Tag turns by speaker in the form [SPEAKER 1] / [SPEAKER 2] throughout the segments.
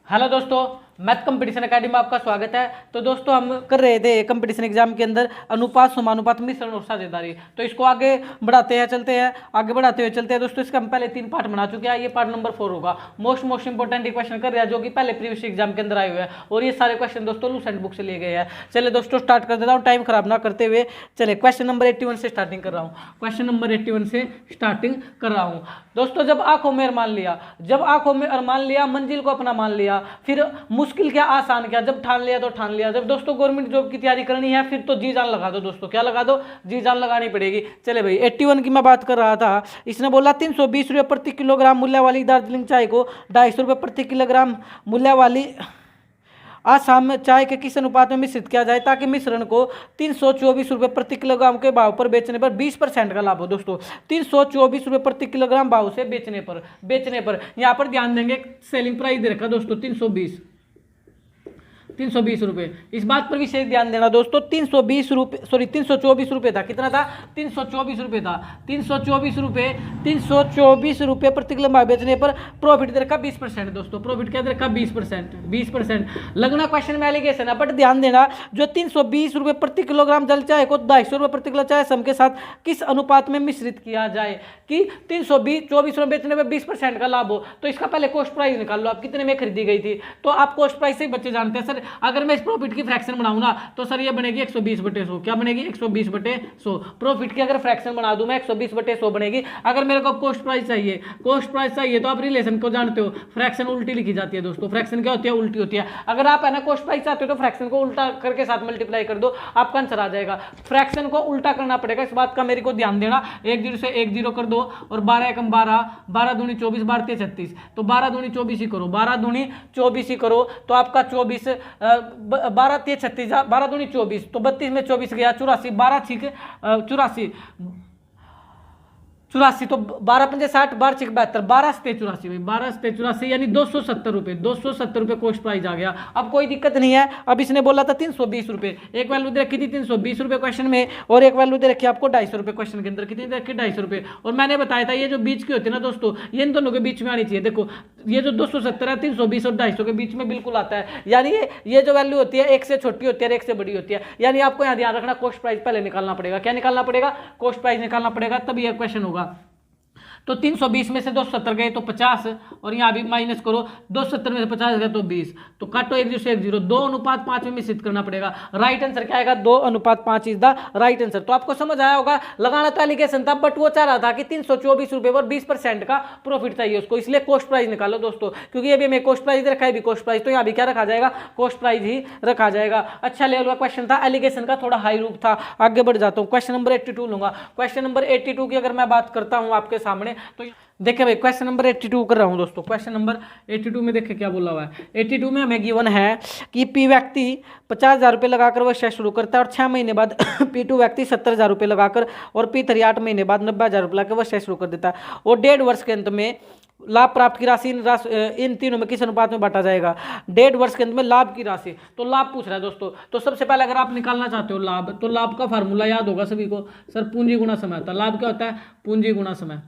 [SPEAKER 1] Hello दोस्तों, math competition academy में आपका स्वागत है। तो दोस्तों हम कर रहे थे कंपटीशन एग्जाम के अंदर अनुपात, समानुपात, मिश्रण और साझेदारी। तो इसको आगे बढ़ाते हैं, चलते हैं आगे बढ़ाते हुए चलते हैं दोस्तों। इसका हम पहले 3 पार्ट बना चुके हैं, ये पार्ट नंबर 4 होगा। मोस्ट इंपोर्टेंट क्वेश्चन कर रहे हैं जो कि पहले प्रीवियस एग्जाम के अंदर आए हुए हैं, और ये सारे क्वेश्चन दोस्तों लूसेंट बुक से लिए गए हैं। चलिए दोस्तों स्टार्ट कर देता हूँ, टाइम खराब ना करते हुए। चलिए क्वेश्चन नंबर 81 से स्टार्टिंग कर रहा हूँ। क्वेश्चन नंबर 81 से स्टार्टिंग कर रहा हूँ दोस्तों। जब आंखों में अरमान लिया, मंजिल को अपना मान लिया, फिर मुश्किल क्या आसान क्या, जब ठान लिया तो ठान लिया। जब दोस्तों गवर्नमेंट जॉब की तैयारी करनी है फिर तो जी जान लगा दो दोस्तों। क्या लगा दो? जी जान लगानी पड़ेगी। चले भाई 81 की मैं बात कर रहा था। इसने बोला 320 रुपये प्रति किलोग्राम मूल्य वाली दार्जिलिंग चाय को 250 रुपये प्रति किलोग्राम मूल्य वाली आसाम में चाय के किस अनुपात में मिश्रित किया जाए ताकि मिश्रण को 324 रुपये प्रति किलोग्राम के भाव पर बेचने पर 20% का लाभ हो। दोस्तों 324 रुपये प्रति किलोग्राम भाव से बेचने पर यहाँ पर ध्यान देंगे सेलिंग प्राइस दे रखा दोस्तों 320 रुपये। इस बात पर विशेष ध्यान देना दोस्तों, 324 रुपये था। कितना था? 324 रुपये था। 324 रुपये प्रति किलोग्राम बेचने पर प्रॉफिट दे रखा 20% दोस्तों। प्रॉफिट क्या दे रखा? 20%। लगना क्वेश्चन में एलिगेशन है, बट ध्यान देना जो 320 रुपये प्रति किलोग्राम जल चाय को 250 रुपये प्रति किलो चाय सम के साथ किस अनुपात में मिश्रित किया जाए कि 324 रुपये बेचने में 20% का लाभ हो। तो इसका पहले कॉस्ट प्राइस निकाल लो, आप कितने में खरीदी गई थी। तो आप कॉस्ट प्राइस से बच्चे जानते हैं सर, अगर मैं इस प्रॉफिट की फ्रैक्शन बनाऊं ना तो सर ये बनेगी 120/100। क्या बनेगी? 120/100। प्रॉफिट की अगर फ्रैक्शन बना दूं मैं 120/100 बनेगी। अगर मेरे को कॉस्ट प्राइस चाहिए तो आप रिलेशन को जानते हो, फ्रैक्शन उल्टी लिखी जाती है दोस्तों। फ्रैक्शन क्या होती है? उल्टी होती है। अगर आप है ना कॉस्ट प्राइस चाहते हो तो फ्रैक्शन को उल्टा करके साथ मल्टीप्लाई कर दो, आपका आंसर आ जाएगा। फ्रैक्शन को उल्टा करना पड़ेगा, इस बात का मेरे को ध्यान देना। 1 0 से 1 0 कर दो और 12 एकम 12, 12 दूनी 24, 12 3 36। तो 12 दूनी 24 ही करो, 12 दूनी 24 ही करो तो आपका 24 12 3 36, 12 दूनी 24, तो 32 में 24 गया 84, 12 6 84, तो 12 5 60, 12 6 72, 12 7 84, 12 7 84 यानी 270 रुपये कॉस्ट प्राइस आ गया। अब कोई दिक्कत नहीं है। अब इसने बोला था 320 रुपये, एक वैल्यू दे रखी थी 320 रुपये क्वेश्चन में, और एक वैल्यू दे रखी आपको 250 रुपये क्वेश्चन के अंदर। कितनी दे रखी? 250 रुपये। और मैंने बताया था ये जो बीच की होती है ना दोस्तों, ये इन दोनों के बीच में आनी चाहिए। देखो ये जो 270 है 320 और 250 के बीच में बिल्कुल आता है, यानी ये जो वैल्यू होती है एक से छोटी होती है, एक से बड़ी होती है। यानी आपको यहाँ ध्यान रखना कॉस्ट प्राइस पहले निकालना पड़ेगा। क्या निकालना पड़ेगा? कॉस्ट प्राइस निकालना पड़ेगा, तभी यह क्वेश्चन होगा। तो 320 में से 270 गए तो 50, और यहाँ भी माइनस करो, 270 में से 50 गए तो 20, तो काटो 1 0 से 1 0, 2:5 में मिश्रित करना पड़ेगा। राइट आंसर क्या आएगा? 2:5 इज द राइट आंसर। तो आपको समझ आया होगा, लगाना तो एलिगेशन था, बट वो चाह रहा था कि 324 रुपये पर 20% का प्रॉफिट चाहिए उसको, इसलिए कॉस्ट प्राइस निकालो दोस्तों। क्योंकि ये भी हमें कॉस्ट प्राइस रखा है, भी कॉस्ट प्राइस, तो यहाँ भी क्या रखा जाएगा? कॉस्ट प्राइस ही रखा जाएगा। अच्छा लेवल का क्वेश्चन था, एलिगेशन का थोड़ा हाई रूप था। आगे बढ़ जाता हूँ, क्वेश्चन नंबर 82 लूंगा। क्वेश्चन नंबर 82 की अगर मैं बात करता हूँ आपके सामने, तो देखिए भाई क्वेश्चन नंबर 82 कर रहा हूं दोस्तों। क्वेश्चन नंबर 82 में देखिए क्या बोला हुआ है। 82 में हमें गिवन है कि पी व्यक्ति 50,000 रुपये लगाकर वह शेयर शुरू करता है, और 6 महीने बाद P2 व्यक्ति 70,000 रुपये लगाकर, और P3 8 महीने बाद 90,000 रुपये लगाकर वह शेयर शुरू कर देता है, और 1.5 वर्ष के अंत में लाभ प्राप्त की राशि इन तीनों में किस अनुपात में बांटा जाएगा? 1.5 वर्ष के अंत में लाभ की राशि, तो लाभ पूछ रहा है दोस्तों। तो सबसे पहले अगर आप निकालना चाहते हो लाभ, तो लाभ का फार्मूला याद होगा सभी को सर, पूंजी गुणा समय होता है। लाभ क्या होता है? पूंजी गुणा समय।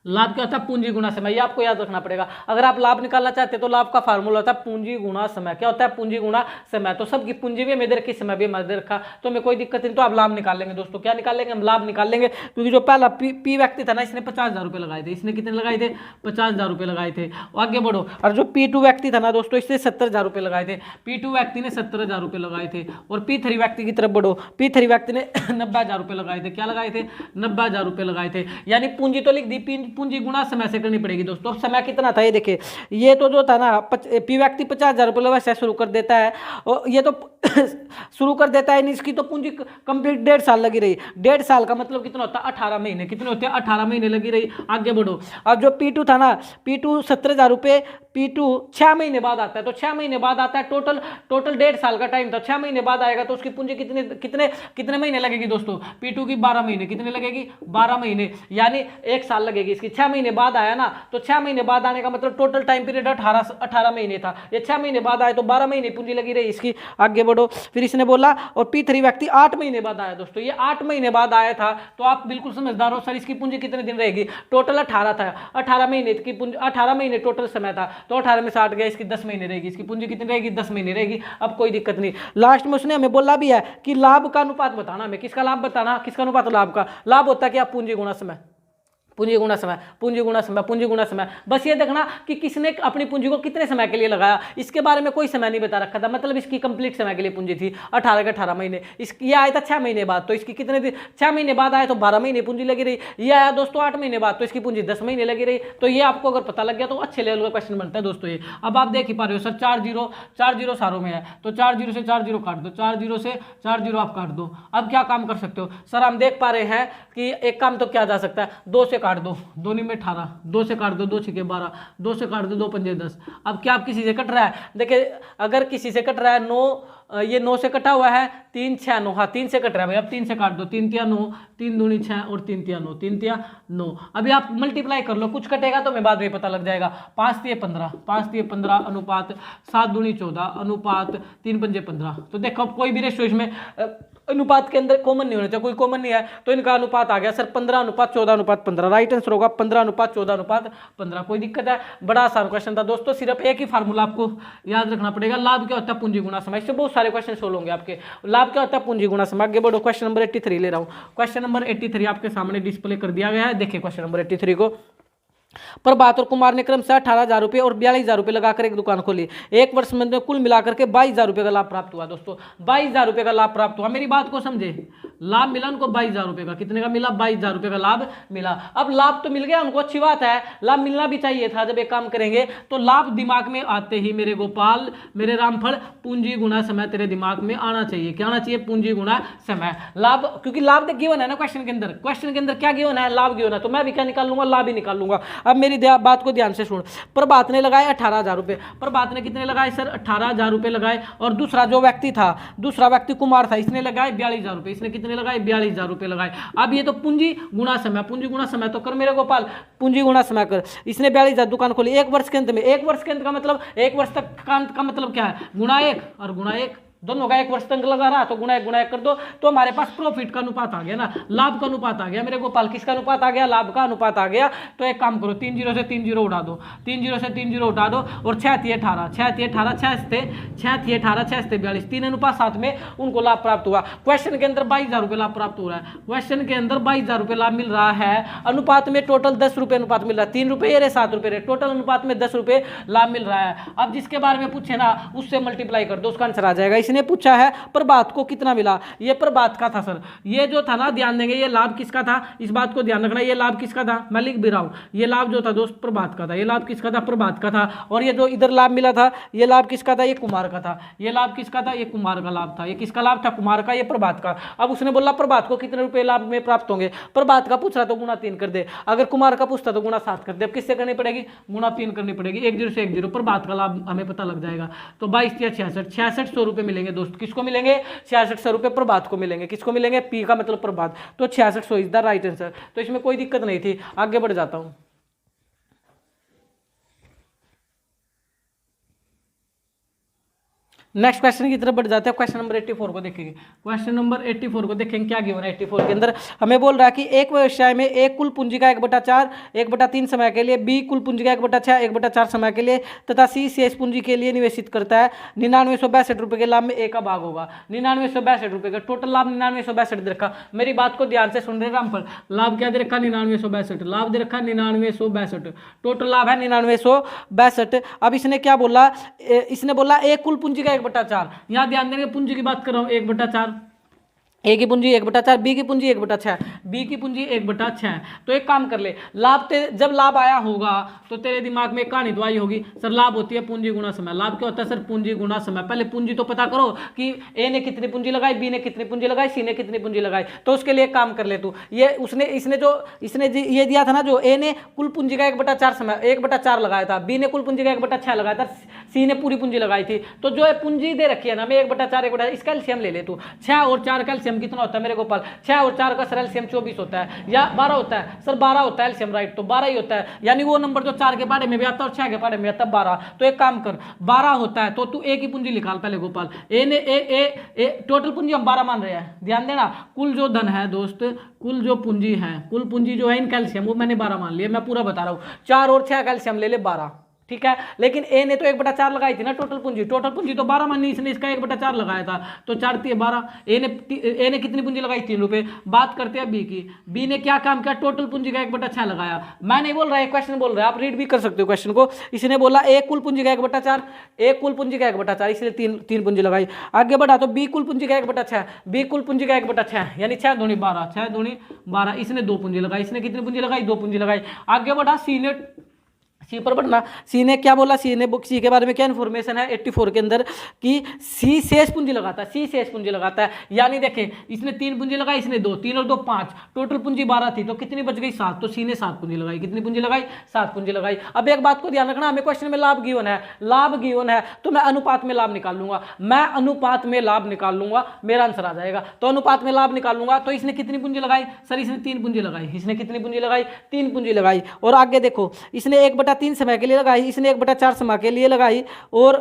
[SPEAKER 1] लाभ क्या होता है? पूंजी गुणा समय, ये आपको याद रखना पड़ेगा। अगर आप लाभ निकालना चाहते हैं तो लाभ का फार्मूला होता है पूंजी गुणा समय। क्या होता है? पूंजी गुणा समय। तो सबकी पूंजी भी मेरे रखी, समय भी मेरे रखा, तो हमें कोई दिक्कत नहीं। तो आप लाभ निकाल लेंगे दोस्तों। क्या निकाल लेंगे? हम लाभ निकाल लेंगे, क्योंकि जो पहला पी व्यक्ति था ना, इसने 50,000 रुपये लगाए थे। इसने कितने लगाए थे? 50,000 रुपये लगाए थे। आगे बढ़ो, और जो P2 व्यक्ति था ना दोस्तों, इसने 70,000 रुपये लगाए थे। P2 व्यक्ति ने 70,000 रुपये लगाए थे। और P3 व्यक्ति की तरफ बढ़ो, P3 व्यक्ति ने 90,000 रुपये लगाए थे। क्या लगाए थे? 90,000 रुपये लगाए थे। यानी पूंजी तो लिख दी, पूंजी गुणा समय से करनी पड़ेगी दोस्तों। अब समय कितना था ये देखिए, ये तो जो था ना पी व्यक्ति 50,000 रुपये लगा से शुरू कर देता है, और ये तो शुरू कर देता है, इसकी तो पूंजी कंप्लीट 1.5 साल लगी रही। 1.5 साल का मतलब कितना होता है? 18 महीने। कितने होते हैं? 18 महीने लगी रही। आगे बढ़ो, अब जो P2 था ना, P2 70,000 रुपये, P2 6 महीने बाद आता है, तो 6 महीने बाद आता है। टोटल 1.5 साल का टाइम था, 6 महीने बाद आएगा, तो उसकी पूंजी कितने महीने लगेगी दोस्तों? P2 की 12 महीने। कितने लगेगी? 12 महीने, यानी 1 साल लगेगी। इसकी 6 महीने बाद आया ना, तो 6 महीने बाद आने का मतलब टोटल टाइम पीरियड 18 महीने था, ये 6 महीने बाद आए तो 12 महीने पूंजी लगी रही इसकी। आगे बढ़ो, फिर इसने बोला और P3 व्यक्ति 8 महीने बाद आया। दोस्तों ये 8 महीने बाद आया था, तो आप बिल्कुल समझदार हो सर, इसकी पूंजी कितने दिन रहेगी, टोटल 18 था, 18 महीने की पूंजी, 18 महीने टोटल समय था, तो 18 में 60 गया, इसकी 10 महीने रहेगी, इसकी पूंजी कितनी रहेगी, 10 महीने रहेगी। अब कोई दिक्कत नहीं। लास्ट में उसने हमें बोला भी है कि लाभ का अनुपात बताना, हमें किसका लाभ बताना, किसका अनुपात, लाभ का। लाभ होता है कि आप पूंजी गुणा समय, पूंजी गुणा समय, पूंजी गुणा समय, पूंजी गुणा समय। बस ये देखना कि किसने अपनी पूंजी को कितने समय के लिए लगाया, इसके बारे में कोई समय नहीं बता रखा था, मतलब इसकी कंप्लीट समय के लिए पूंजी थी 18 के 18 महीने। ये आया था 6 महीने बाद, तो इसकी कितने दिन, 6 महीने बाद आया तो 12 महीने पूंजी लगी रही। ये आया दोस्तों 8 महीने बाद, तो इसकी पूंजी 10 महीने लगी रही। तो ये आपको अगर पता लग गया तो अच्छे लेवल का क्वेश्चन बनता है दोस्तों ये। अब आप देख ही पा रहे हो सर, 4 जीरो सारों में है, तो 4 जीरो से 4 जीरो काट दो, 4 जीरो से 4 जीरो आप काट दो। अब क्या काम कर सकते हो सर, हम देख पा रहे हैं कि एक काम तो क्या जा सकता है, 2 से काट दो, 2 में 18, 2 से काट दो, 2 6 12, 2 से काट दो, 2 5 10। अब क्या आप किसी से कट रहा है, देखिए अगर किसी से कट रहा है 9, ये 9 से कटा हुआ है, 3 6 9, हाँ 3 से कट रहा है भाई, अब 3 से काट दो, 3 तिया 9, 3 दूनी 6 और 3 तिया 9, 3 तिया 9। अभी आप मल्टीप्लाई कर लो, कुछ कटेगा तो हमें बाद में पता लग जाएगा। 5 तिया 15, 5 तिया 15 अनुपात 7 दूनी 14 अनुपात 3 पंजे 15। तो देखो कोई भी रेशो इसमें अनुपात के अंदर कॉमन नहीं होना चाहिए, कोई कॉमन नहीं है, तो इनका अनुपात आ गया सर 15 अनुपात 14 अनुपात 15। राइट आंसर होगा 15 अनुपात 14 अनुपात 15। कोई दिक्कत है, बड़ा आसान क्वेश्चन था दोस्तों, सिर्फ एक ही फार्मूला आपको याद रखना पड़ेगा, लाभ क्या होता है पूंजी गुणा समय। इससे बहुत सारे क्वेश्चन सोल्व होंगे आपके, लाभ क्या होता है पूंजी गुणा समय। आगे बढ़ो, क्वेश्चन नंबर 83 ले रहा हूँ। क्वेश्चन नंबर 83 आपके सामने डिस्प्ले कर दिया गया है, देखिए क्वेश्चन नंबर 83 को। प्रभात और कुमार ने क्रमशः 18,000 रुपये और 42,000 रुपये लगाकर एक दुकान खोली। एक वर्ष में कुल मिलाकर के 22,000 रुपये का लाभ प्राप्त हुआ। दोस्तों 22,000 रुपये का लाभ प्राप्त हुआ, मेरी बात को समझे, लाभ मिला उनको 22,000 रुपये का, कितने का मिला, 22,000 रुपये का लाभ मिला। अब लाभ तो मिल गया उनको, अच्छी बात है, लाभ मिलना भी चाहिए था। जब एक काम करेंगे तो लाभ दिमाग में आते ही मेरे गोपाल, मेरे रामफल, पूंजी गुणा समय तेरे दिमाग में आना चाहिए। क्या आना चाहिए, पूंजी गुणा समय। लाभ, क्योंकि लाभ तो गिवन है ना क्वेश्चन के अंदर, क्वेश्चन के अंदर क्या गिवन है, लाभ गिवन है, तो मैं भी क्या निकाल लूंगा, लाभ ही निकाल लूंगा। अब मेरी बात को ध्यान से सुन। प्रभात ने लगाए 18,000 रुपये, प्रभात ने कितने लगाए सर, 18,000 रुपये लगाए। और दूसरा जो व्यक्ति था, दूसरा व्यक्ति कुमार था, इसने लगाए 42,000 रुपये, इसने कितने लगाए, 42,000 रुपये लगाए। अब ये तो पूंजी गुणा समय, पूंजी गुणा समय तो कर मेरे गोपाल, पूंजी गुणा समय कर। इसने 42,000 दुकान खोली एक वर्ष के अंत में, एक वर्ष के अंत का मतलब एक वर्ष तक का अंत का मतलब क्या है, गुणा 1 और गुणा 1, दोनों का एक वर्ष तक लगा रहा, तो गुणा 1 कर दो, तो हमारे पास प्रॉफिट का अनुपात आ गया ना, लाभ का अनुपात आ गया मेरे गोपाल। किसका अनुपात आ गया, लाभ का अनुपात आ गया। तो एक काम करो, 3 जीरो से 3 जीरो उठा दो, 3 जीरो से 3 जीरो उठा दो, और 6 थी 18, 6 थी 18, 6 थे 18, 6 थे 42, 3 अनुपात 7 में उनको लाभ प्राप्त हुआ। क्वेश्चन के अंदर 22,000 रुपये लाभ प्राप्त हो रहा है, क्वेश्चन के अंदर 22,000 रुपये लाभ मिल रहा है। अनुपात में टोटल 10 रुपये अनुपात मिल रहा है, 3 रुपये रे 7 रुपये रे, टोटल अनुपात में 10 रुपये लाभ मिल रहा है। अब जिसके बारे में पूछे ना उससे मल्टीप्लाई कर दो, उसका आंसर आ जाएगा। इसने पूछा है प्रभात को कितना मिला, ये प्रभात का था सर, ये जो था ना, ध्यान देंगे ये लाभ किसका था, इस बात को ध्यान रखना, ये लाभ किसका था, मैं लिख भी रहा हूं, ये लाभ जो था दोस्त प्रभात का था, ये लाभ किसका था, प्रभात का था। और ये जो इधर लाभ मिला था, ये लाभ किसका था, ये कुमार का था, ये लाभ किसका था, ये कुमार का लाभ था। ये किसका लाभ था, कुमार का, ये प्रभात का। अब उसने बोला प्रभात को कितने रुपए लाभ में प्राप्त होंगे, प्रभात का पूछ रहा तो गुणा 3 कर दे, अगर कुमार का पूछता तो गुणा 7 कर दे। अब किससे करनी पड़ेगी, गुणा 3 करनी पड़ेगी, 1 जीरो से 1 जीरो, प्रभात का लाभ हमें पता लग जाएगा। तो 22 या 66, 6600 रुपये मिलेंगे दोस्त, किसको मिलेंगे, 6600 रुपये प्रभात को मिलेंगे। किसको मिलेंगे, पी का मतलब प्रभात, तो 6600 इज द राइट आंसर। तो इसमें कोई दिक्कत नहीं थी। आगे बढ़ जाता हूं। नेक्स्ट क्वेश्चन की तरफ बढ़ जाते हैं। क्वेश्चन नंबर 84 को देखेंगे। क्वेश्चन नंबर 84 को देखेंगे क्या गिवन है। 84 के अंदर हमें बोल रहा है कि एक व्यवसाय में ए कुल पूंजी का 1/4 1/3 समय के लिए, बी कुल पूंजी का 1/6 1/4 समय के लिए तथा सी शेष पूंजी के लिए निवेशित करता है। 9962 रुपये के लाभ में ए का भाग होगा। 9962 रुपये का टोटल लाभ 9962 दे रखा। मेरी बात को ध्यान से सुन रहे रामफल, लाभ क्या दे रखा, 9962 लाभ दे रखा, 9962 टोटल लाभ है 9962। अब इसने क्या बोला, इसने बोला ए कुल पूंजी का 1/4, यहां ध्यान देंगे पूंजी की बात कर रहा हूं, 1/4, ए की पूंजी 1/4, बी की पूंजी 1/6, बी की पूंजी 1/6। तो एक काम कर ले, लाभ जब लाभ आया होगा तो तेरे दिमाग में कहानी तो आई होगी, सर लाभ होती है पूंजी गुणा समय। लाभ क्या होता है सर, पूंजी गुणा समय। पहले पूंजी तो पता करो कि ए ने कितनी पूंजी लगाई, बी ने कितनी पूंजी लगाई, सी ने कितनी पूंजी लगाई। तो उसके लिए एक काम कर ले तू, ये इसने ये दिया था ना, जो ए ने कुल पूंजी का 1/4 समय 1/4 लगाया था, बी ने कुल पूंजी का 1/6 लगाया था, सी ने पूरी पूंजी लगाई थी। तो जो है पूंजी दे रखी है ना, मैं 1/4 1/4 इसका एलसीएम ले ले तू। 6 और 4 का एलसीएम कितना होता है मेरे गोपाल? 6 और 4 का सर एलसीएम 24 होता है या 12 होता है? सर 12 होता है एलसीएम, राइट। तो 12 ही होता है, यानी वो नंबर जो 4 के बारे में भी आता है और 6 के बारे में आता है 12। तो एक काम कर, 12 होता है तो तू ए की पूंजी निकाल पहले गोपाल। ए ने ए टोटल पूंजी हम 12 मान रहे हैं, ध्यान देना। कुल जो धन है दोस्त, कुल जो पूंजी है, कुल पूंजी जो है इन कैल्शियम वो मैंने 12 मान लिया, मैं पूरा बता रहा हूँ। 4 और 6 कैल्शियम ले ले 12, ठीक है। लेकिन ए ने तो 1/4 लगाई थी ना टोटल पूंजी तो 12 मानी, इसने इसका 1/4 लगाया था तो 4 × 12। ए ने कितनी पूंजी लगाई? 3 रुपए। बात करते हैं बी की। बी ने क्या काम किया? टोटल पूंजी का 1/6 लगाया। मैं नहीं बोल रहा है, क्वेश्चन बोल रहा है, आप रीड भी कर सकते हो क्वेश्चन को। इसने बोला ए कुल पूंजी का 1/4, ए कुल पूंजी का 1/4, इसलिए तीन पूंजी लगाई। आगे बढ़ा तो बी कुल पूंजी का 1/6, बी कुल पूंजी का 1/6 यानी 6 दूनी 12, 6 दूनी 12। इसने 2 पूंजी लगाई, इसने कितनी पूंजी लगाई? 2 पूंजी लगाई। आगे बढ़ा सी ने, सी पर बढ़ना, सी ने क्या बोला? सी के बारे में क्या इन्फॉर्मेशन है 84 के अंदर कि सी शेष पूंजी लगाता है, सी शेष पूंजी लगाता है। यानी देखें इसने 3 पूंजी लगाई, इसने 2, 3 और 2 5, टोटल पूंजी 12 थी तो कितनी बच गई? 7। तो सी ने 7 पूंजी लगाई। कितनी पूंजी लगाई? 7 पूंजी लगाई। अब एक बात को ध्यान रखना, हमें क्वेश्चन में लाभ गिवन है, लाभ गिवन है तो मैं अनुपात में लाभ निकाल लूंगा, मैं अनुपात में लाभ निकाल लूंगा, मेरा आंसर आ जाएगा। तो अनुपात में लाभ निकाल लूंगा। तो इसने कितनी पूंजी लगाई? सर इसने 3 पूंजी लगाई। इसने कितनी पूंजी लगाई? 3 पूंजी लगाई। और आगे देखो, इसने 1/3 समय के लिए लगाई, इसने 1/4 समय के लिए लगाई, और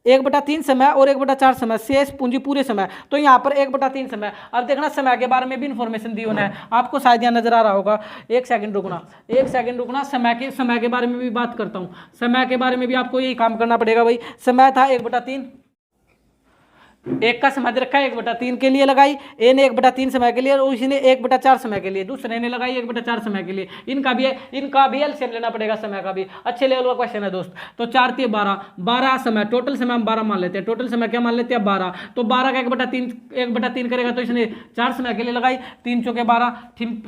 [SPEAKER 1] 1/3 समय और 1/4 समय शेष पूंजी पूरे समय। तो यहाँ पर 1/3 समय। अब देखना समय के बारे में भी इंफॉर्मेशन दी होना है, आपको शायद यहाँ नजर आ रहा होगा। एक सेकंड रुकना, समय के बारे में भी बात करता हूँ। समय के बारे में भी आपको यही काम करना पड़ेगा भाई। समय था 1/3, एक का समय दे रखा है 1/3 के लिए लगाई, ए ने 1/3 समय के लिए और इसी ने 1/4 समय के लिए, दूसरे ने लगाई 1/4 समय के लिए। इनका भी एलसीएम लेना पड़ेगा समय का भी। अच्छे लेवल का क्वेश्चन है दोस्त। तो 4 × 12, 12 समय, टोटल समय हम 12 मान लेते हैं, टोटल समय क्या मान लेते हैं? 12। तो 12 का 1/3 करेगा तो इसने 4 समय के लिए लगाई, 3 × 12,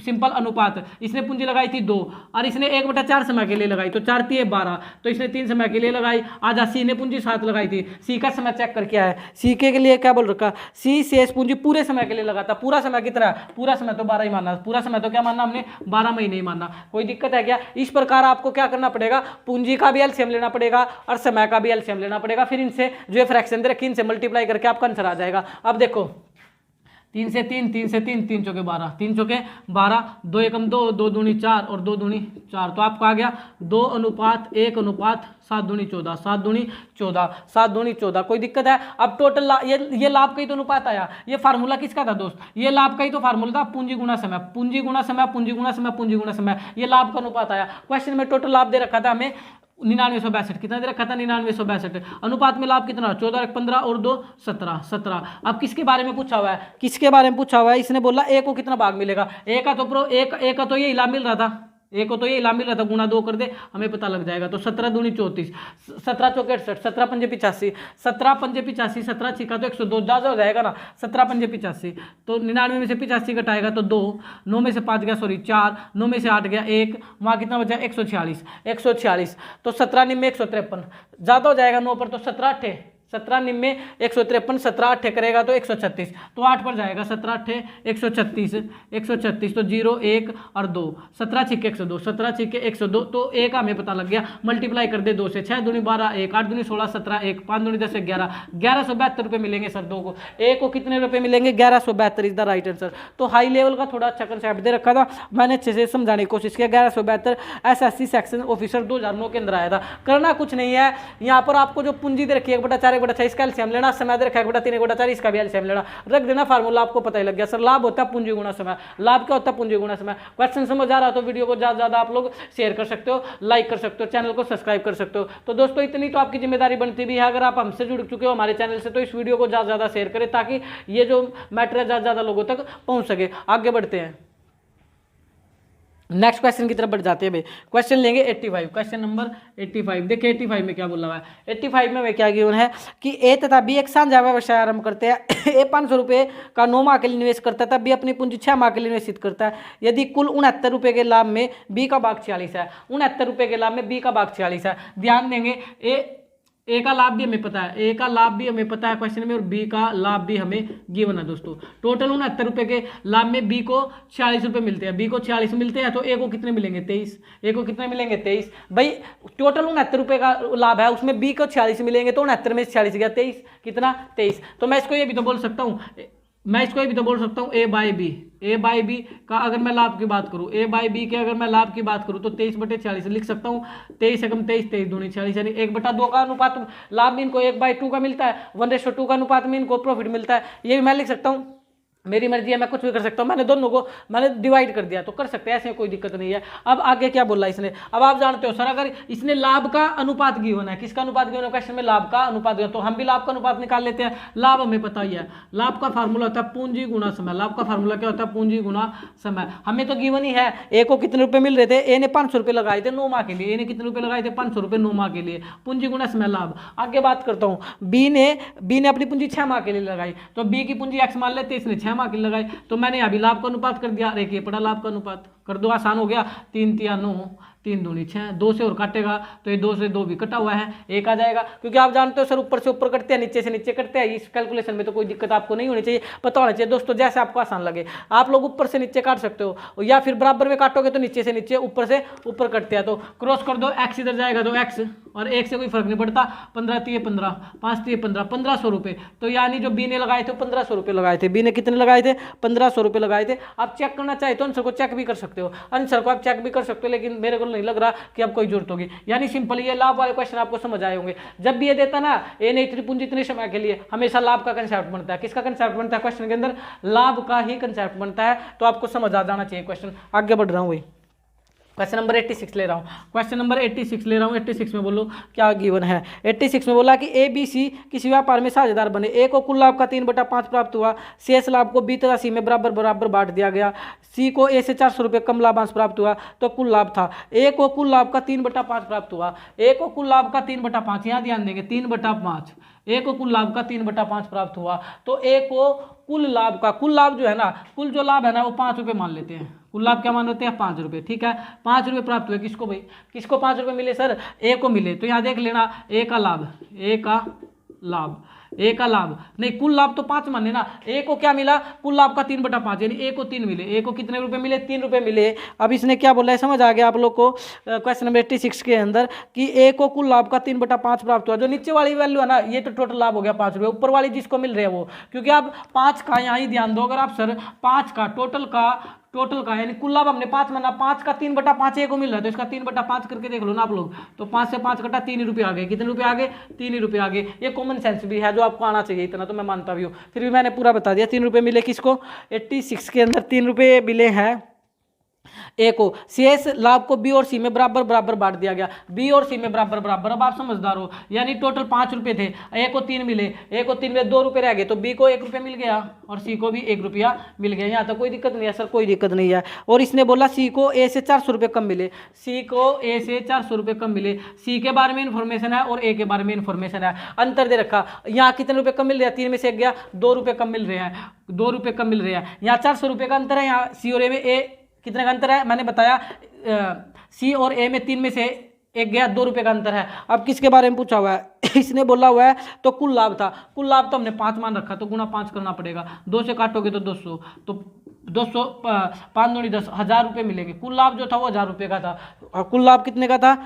[SPEAKER 1] सिंपल अनुपात। इसने पूंजी लगाई थी 2 और इसने 1/4 समय के लिए लगाई तो 4 × 12, तो इसने 3 समय के लिए लगाई। आजा सी ने पूंजी 7 लगाई थी। सी का समय चेक करके आया, सी के लिए क्या बोल रखा? सी शेष पूंजी पूरे समय के लिए लगाता। पूरा समय कितना? पूरा समय तो 12 ही मानना। पूरा समय तो क्या मानना हमने? 12 महीने ही मानना। कोई दिक्कत है क्या? इस प्रकार आपको क्या करना पड़ेगा? पूंजी का भी एलसीएम लेना पड़ेगा और समय का भी एलसीएम लेना पड़ेगा। फिर इनसे जो फ्रैक्शन दे रखी इनसे मल्टीप्लाई करके आपका आंसर आ जाएगा। अब देखो 3 से 3, 3 से 3, 3 चौके 12, 3 चौके 12, 2 एकम 2, 2 दूनी 4 और 2 दूनी 4। तो आपका आ गया 2:1:7 दूनी 14, 7 दूनी 14, 7 दूनी 14। कोई दिक्कत है? अब टोटल ये लाभ का ही तो अनुपात आया। ये फार्मूला किसका था दोस्त? ये लाभ का ही तो फार्मूला था, पूंजी गुणा समय, पूंजी गुणा समय, पूंजी गुणा समय, पूंजी गुणा समय। ये लाभ का अनुपात आया। क्वेश्चन में टोटल लाभ दे रखा था हमें 9962। कितना दे रखा था? 9962। अनुपात में लाभ कितना? 14 × 15 और 2 17। अब किसके बारे में पूछा हुआ है? किसके बारे में पूछा हुआ है? इसने बोला ए को कितना भाग मिलेगा? ए का तो ये लाभ मिल रहा था, एक को तो ये लाभ मिल रहा था, गुणा 2 कर दे हमें पता लग जाएगा। तो 17 दूनी 34, 17 चौके 68, 17 पंजे 85, 17 पंजे 85, 17 छिका तो 102 ज्यादा हो जाएगा ना। 17 पंजे 85, तो 99 में से 85 घटाएगा तो 2, 9 में से 5 गया 4, 9 में से 8 गया 1, वहाँ कितना बचा? 146। तो 17 निम्न 153 ज्यादा हो जाएगा 9 पर, तो 17 8 17 निम्न 153, 17 8 करेगा तो 136, तो 8 पर जाएगा। 17 8 136, तो 0 1 और 2, 17 छिके 102, 17 छिके 102, तो 1 हमें पता लग गया। मल्टीप्लाई कर दे 2 से, 6 दूनी 12 1, 8 दूनी 16 17 1, 5 दूनी 10 11, 1172 रुपये मिलेंगे सर। 2 को, एक को कितने रुपये मिलेंगे? 1172 इज द राइट आंसर। तो हाई लेवल का थोड़ा अच्छा कंसेप्ट दे रखा था, मैंने अच्छे से समझाने की कोशिश किया। 1172 SSC सेक्शन ऑफिसर 2009 के अंदर आया था। करना कुछ नहीं है, यहाँ पर आपको जो पूंजी दे रखी है 1/4 1/6 इसका एलसीएम लेना, समय दे रखा है 1/3 1/4 इसका भी एलसीएम लेना, रख देना फार्मूला, आपको पता ही लग गया सर। लाभ होता है पूंजी गुणा समय। लाभ क्या होता है? पूंजी गुणा समय। क्वेश्चन समझ आ रहा तो वीडियो को ज्यादा ज्यादा आप लोग शेयर कर सकते हो, लाइक कर सकते हो, चैनल को सब्सक्राइब कर सकते हो। तो दोस्तों इतनी तो आपकी जिम्मेदारी बनती भी है, अगर आप हमसे जुड़ चुके हो हमारे चैनल से, तो इस वीडियो को ज्यादा ज्यादा शेयर करें ताकि ये जो मैटर है ज्यादा ज्यादा लोगों तक पहुंच सके। आगे बढ़ते हैं, नेक्स्ट क्वेश्चन की तरफ बढ़ जाते हैं भाई। क्वेश्चन लेंगे 85, क्वेश्चन नंबर 85। देखिए 85 में क्या बोला हुआ है। 85 में क्या गिवन है कि ए तथा बी एक साझा व्यवसाय आरंभ करते हैं। ए 500 रुपये का 9 माह के लिए निवेश करता है, तब बी अपनी पूंजी 6 माह के लिए निवेशित करता है। यदि कुल 69 रुपये के लाभ में बी का भाग 46 है, 69 रुपये के लाभ में बी का भाग 46 है। ध्यान देंगे ए का लाभ भी हमें पता है, ए का लाभ भी हमें पता है क्वेश्चन में, और बी का लाभ भी हमें गिवन है दोस्तों। टोटल 69 रुपए के लाभ में बी को 46 रुपए मिलते हैं, बी को 46 मिलते हैं, तो ए को कितने मिलेंगे 23, ए को कितने मिलेंगे 23। भाई टोटल 69 रुपए का लाभ है, उसमें बी को 46 मिलेंगे, तो 69 में से 46 गया 23, कितना 23। तो मैं इसको ये भी तो बोल सकता हूँ, मैं इसको ये भी तो बोल सकता हूँ A by B, A by B का अगर मैं लाभ की बात करूँ, ए बाई बी के अगर मैं लाभ की बात करूँ तो 23/46 लिख सकता हूँ। 23 एकम 23, 23 दूनी 46, यानी 1/2 का अनुपात लाभ में इनको 1/2 का मिलता है, 1:2 का अनुपात में इनको प्रॉफिट मिलता है। ये भी मैं लिख सकता हूँ, मेरी मर्जी है, मैं कुछ भी कर सकता हूँ। मैंने दोनों को मैंने डिवाइड कर दिया तो कर सकते हैं, ऐसे कोई दिक्कत नहीं है। अब आगे क्या बोला इसने, अब आप जानते हो सर अगर इसने लाभ का अनुपात गिवन है, किसका अनुपात गिवन है क्वेश्चन में, लाभ का अनुपात गिवन, तो हम भी लाभ का अनुपात निकाल लेते हैं। लाभ हमें पता ही है, लाभ का फार्मूला होता है पूंजी गुणा समय। लाभ का फार्मूला क्या होता है, पूंजी गुणा समय। हमें तो गिवन ही है, ए को कितने रुपए मिल रहे थे, ए ने 500 रुपए लगाए थे 9 माह के लिए, ए ने कितने रुपए लगाए थे 500 रुपए 9 माह के लिए, पूंजी गुणा समय लाभ। आगे बात करता हूँ, बी ने अपनी पूंजी 6 माह के लिए लगाई, तो बी की पूंजी एक्स मान लेते, इसने 6 माह के लिए लगाई, तो मैंने अभी लाभ का अनुपात कर दिया। देखिए पड़ा लाभ का अनुपात कर दो, आसान हो गया। 3 तिया 9, 3 दूनी 6, 2 से और काटेगा तो ये 2 से 2 भी कटा हुआ है, 1 आ जाएगा। क्योंकि आप जानते हो सर ऊपर से ऊपर कटते हैं, नीचे से नीचे कटते हैं, इस कैलकुलेशन में तो कोई दिक्कत आपको नहीं होनी चाहिए, पता होना चाहिए दोस्तों, जैसे आपको आसान लगे। आप लोग ऊपर से नीचे काट सकते हो, या फिर बराबर में काटोगे तो नीचे से नीचे ऊपर से ऊपर कटते हैं, तो क्रॉस कर दो, एक्स इधर जाएगा तो एक्स, और 1 से कोई फर्क नहीं पड़ता। 15 तिये 15, 5 तिये 15, 1500 रुपये। तो यानी जो बी ने लगाए थे 1500 रुपये लगाए थे, बी ने कितने लगाए थे 1500 रुपये लगाए थे। आप चेक करना चाहे तो आंसर को चेक भी कर सकते हो, आंसर को आप चेक भी कर सकते हो, लेकिन मेरे को नहीं लग रहा कि अब कोई जरूरत होगी। यानी सिंपल ये लाभ वाले क्वेश्चन आपको समझ आए होंगे। जब भी ये देता ना, ए ने इतनी पूंजी इतने समय के लिए, हमेशा लाभ का कंसेप्ट बनता है। किसका कंसेप्ट बनता है क्वेश्चन के अंदर, लाभ का ही कंसेप्ट बनता है। तो आपको समझ आ जाना चाहिए क्वेश्चन। आगे बढ़ रहा हूँ, वही क्वेश्चन नंबर 86 ले रहा हूँ, क्वेश्चन नंबर 86 ले रहा हूँ। 86 में बोलो क्या गिवन है। 86 में बोला कि ए बी सी किसी व्यापार में साझेदार बने, ए को कुल लाभ का 3/5 प्राप्त हुआ, शेष लाभ को बी तथा सी में बराबर बराबर बांट दिया गया। सी को ए से 400 रुपये कम लाभांश प्राप्त हुआ, तो कुल लाभ था। ए को कुल लाभ का 3/5 प्राप्त हुआ, ए को कुल लाभ का 3/5, यहाँ ध्यान देंगे 3/5, ए को कुल लाभ का 3/5 प्राप्त हुआ। तो ए को कुल लाभ का, कुल लाभ जो है ना, कुल जो लाभ है ना वो 5 रुपये मान लेते हैं, कुल लाभ क्या मान लेते हैं 5 रुपये, ठीक है। 5 रुपये प्राप्त हुए किसको भाई, किसको 5 रुपये मिले सर, ए को मिले। तो यहाँ देख लेना ए का लाभ, ए का लाभ, ए का लाभ नहीं, कुल लाभ तो 5 माने ना, ए को क्या मिला कुल लाभ का 3/5, यानी ए को 3 मिले। ए को कितने रुपए मिले 3 रुपए मिले। अब इसने क्या बोला है समझ आ गया आप लोग को क्वेश्चन नंबर 86 के अंदर कि ए को कुल लाभ का 3/5 प्राप्त हुआ। जो नीचे वाली वैल्यू है ना, ये तो टोटल लाभ हो गया 5 रुपये, ऊपर वाली जिसको मिल रही है वो, क्योंकि आप 5 का यहाँ ही ध्यान दो, अगर आप सर 5 का टोटल का यानी कुल लाभ हमने 5 माना, 5 का 3/5 ए को मिल रहा है, तो इसका 3/5 करके देख लो ना आप लोग, तो 5 से 5 कटा 3 रुपये आ गए। कितने रुपये आ गए 3 रुपये आ गए। ये कॉमन सेंस भी है जो आपको आना चाहिए, इतना तो मैं मानता भी हूँ, फिर भी मैंने पूरा बता दिया। 3 रुपये मिले किसको, 86 के अंदर 3 रुपये मिले हैं ए को। शेष लाभ को बी और सी में बराबर बराबर बांट दिया गया, बी और सी में बराबर बराबर। अब आप समझदार हो, यानी टोटल 5 रुपये थे, ए को 3 मिले, ए को 3 मिले, 2 रुपये रह गए, तो बी को 1 रुपये मिल गया और सी को भी 1 रुपया मिल गया। यहाँ तक कोई दिक्कत नहीं है सर, कोई दिक्कत नहीं है। और इसने बोला सी को ए से 400 रुपये कम मिले, सी को ए से 400 रुपये कम मिले। सी के बारे में इन्फॉर्मेशन है और ए के बारे में इन्फॉर्मेशन है, अंतर दे रखा। यहाँ कितने रुपये कम मिल रहे हैं, 3 में से 1 गया, 2 रुपये कम मिल रहे हैं, 2 रुपये कम मिल रहे हैं। यहाँ 400 रुपये का अंतर है, यहाँ सी और ए में कितने का अंतर है मैंने बताया, सी और ए में 3 में से 1 गया, 2 रुपये का अंतर है। अब किसके बारे में पूछा हुआ है इसने बोला हुआ है तो कुल लाभ था, कुल लाभ तो हमने 5 मान रखा, तो गुणा 5 करना पड़ेगा। 2 से काटोगे तो 200, तो 200 5 दूनी 10, 1000 रुपये मिलेंगे। कुल लाभ जो था वो 1000 रुपये का था, और कुल लाभ कितने का था,